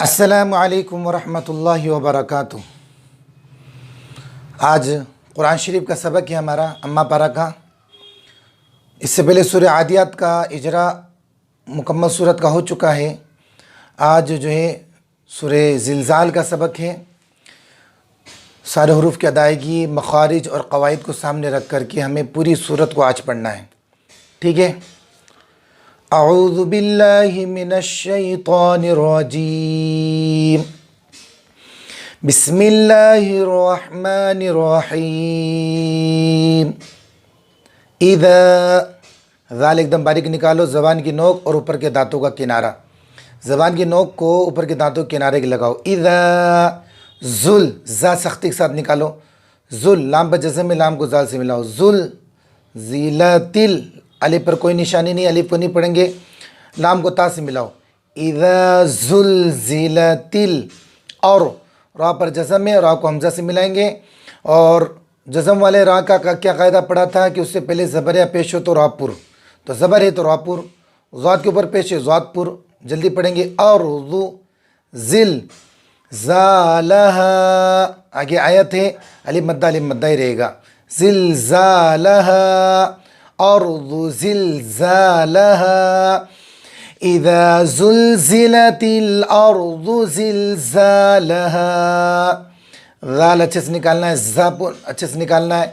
السلام علیکم ورحمۃ اللہ وبرکاتہ۔ آج قرآن شریف کا سبق ہے ہمارا اما پارہ کا۔ اس سے پہلے سورہ عادیات کا اجرا مکمل صورت کا ہو چکا ہے۔ آج جو ہے سورہ زلزال کا سبق ہے۔ سارے حروف کی ادائیگی، مخارج اور قواعد کو سامنے رکھ کر کے ہمیں پوری صورت کو آج پڑھنا ہے، ٹھیک ہے؟ اعوذ باللہ من الشیطان الرجیم، بسم اللہ الرحمن الرحیم۔ اذا، ذال ایک دم باریک نکالو، زبان کی نوک اور اوپر کے دانتوں کا کنارہ، زبان کی نوک کو اوپر کے دانتوں کے کنارے کے لگاؤ۔ اذا، ذل، زا سختی کے ساتھ نکالو، ذل، لام پر جزم میں، لام کو زال سے ملاؤ، ذل زیلتل، الف پر کوئی نشانی نہیں، الف کو نہیں پڑھیں گے، لام کو تا سے ملاؤ۔ اذا زلزلتل، اور را پر جزم ہے، را کو حمزہ سے ملائیں گے، اور جزم والے را کا کیا قاعدہ پڑھا تھا کہ اس سے پہلے زبر یا پیش ہو تو را پر، تو زبر ہے تو را پر، ضاد کے اوپر پیش ہے ضاد پر، جلدی پڑھیں گے۔ ارض زل زالہا، آگے آیت ہے، الف مدہ ہی رہے گا، زلزالہا، ارض زلزالہا، اذا زلزلت الارض زلزالہا۔ ذال اچھے سے نکالنا ہے، زا پر اچھے سے نکالنا ہے،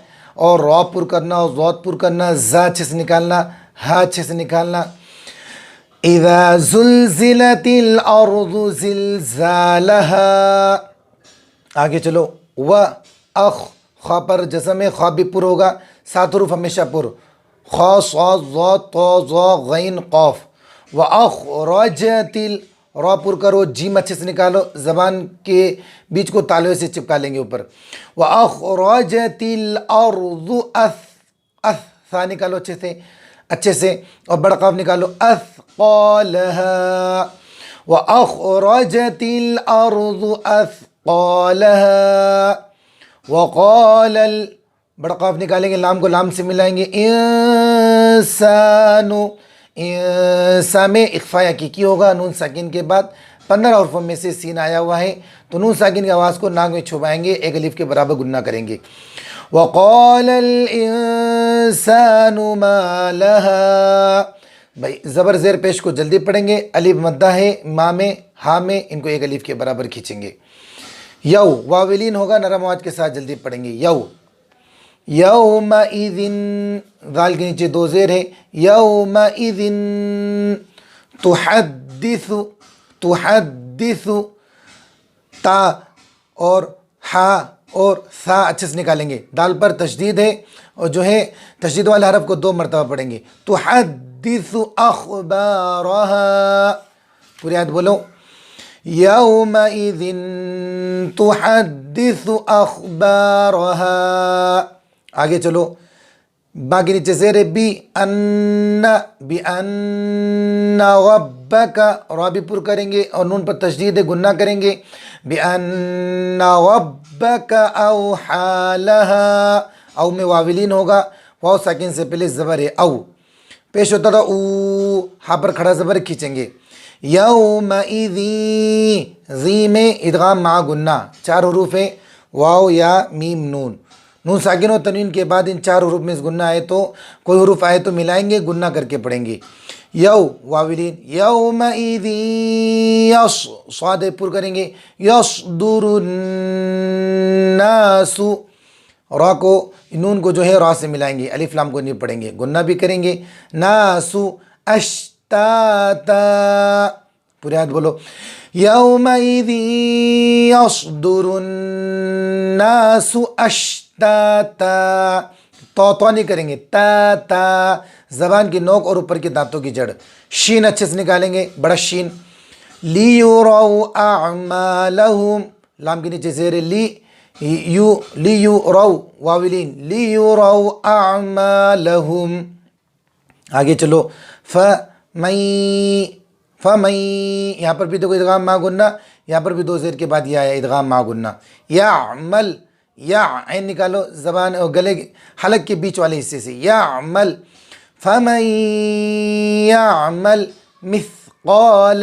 اور را پر کرنا اور ضاد پر کرنا، زا اچھے سے نکالنا، ہا اچھے سے نکالنا۔ اذا زلزلت الارض زلزالہا، آگے چلو، و اخ، خا پر جزم ہے، خا بھی پر ہوگا، 7 حروف ہمیشہ پر، خا صاد ضاد طا ظا غین قاف۔ و اخرجت، را پر کرو، جیم اچھے سے نکالو، زبان کے بیچ کو تالوے سے چپکا لیں گے اوپر۔ و اخرجت الارض سا نکالو اچھے سے، اور بڑا قاف نکالو، اثقالہا، و اخرجت الارض اثقالہا، وقال بڑا قاف نکالیں گے، لام کو لام سے ملائیں گے، انسان، انسان میں اخفاء حقیقی ہوگا، نون ساکن کے بعد 15 حروفوں میں سے سین آیا ہوا ہے، تو نون ساکن کی آواز کو ناک میں چھپائیں گے، ایک الف کے برابر گننا کریں گے۔ وقال الانسان ما لها، بھائی زبر زیر پیش کو جلدی پڑھیں گے، الف مدہ ہے، ما میں ہا میں، ان کو ایک الف کے برابر کھینچیں گے۔ یو، واولین ہوگا، نرم آواز کے ساتھ جلدی پڑھیں گے، یو، یومئذ، ذال کے نیچے 2 زیر ہے، یومئذ تحدث، تحدث، تا اور ہا اور سا اچھے سے نکالیں گے، دال پر تشدید ہے، اور جو ہے تشدید والے حرف کو 2 مرتبہ پڑھیں گے، تحدث اخبارہا، پوری آیت بولو، یومئذ تحدث اخبارہا۔ آگے چلو، با کے نیچے زیر ہے، بی ان ربک، را بھی پر کریں گے اور نون پر تشدید ہے، گنہ کریں گے، بی ان ربک اوحی لہا، او میں واولین ہوگا، واو ساکن سے پہلے زبر ہے، او پیش ہوتا تھا، او، ہاں پر کھڑا زبر کھینچیں گے۔ یومئذ، زی میں ادغام مع گنہ، 4 حروف ہیں، واو یا میم نون، نون ساکن و تنوین کے بعد ان 4 حروف میں گنہ آئے تو کوئی حروف آئے تو ملائیں گے، گنہ کر کے پڑھیں گے۔ یو، واولین، یومئذ صاد پر کریں گے، یصدر الناس، را کو نون کو جو ہے را سے ملائیں گے، الف لام کو نہیں پڑھیں گے، گنہ بھی کریں گے، ناس اشتاتا، پوری آیت بولو، یومئذ یصدر الناس اشتاتا، تو نہیں کریں گے، تا تا، زبان کی نوک اور اوپر کے دانتوں کی جڑ، شین اچھے سے نکالیں گے، بڑا شین، لیروا اعمالہم، لام کے نیچے زیر لی، لیروا، واولین، لیروا اعمالہم۔ آگے چلو، فمن، یہاں پر بھی تو کوئی ادغام مع گنہ، یہاں پر بھی 2 زیر کے بعد یہ آیا ادغام مع گنہ، یعمل، یا عین نکالو، زبان اور گلے حلق کے بیچ والے حصے سے، یعمل، فمن یعمل مثقال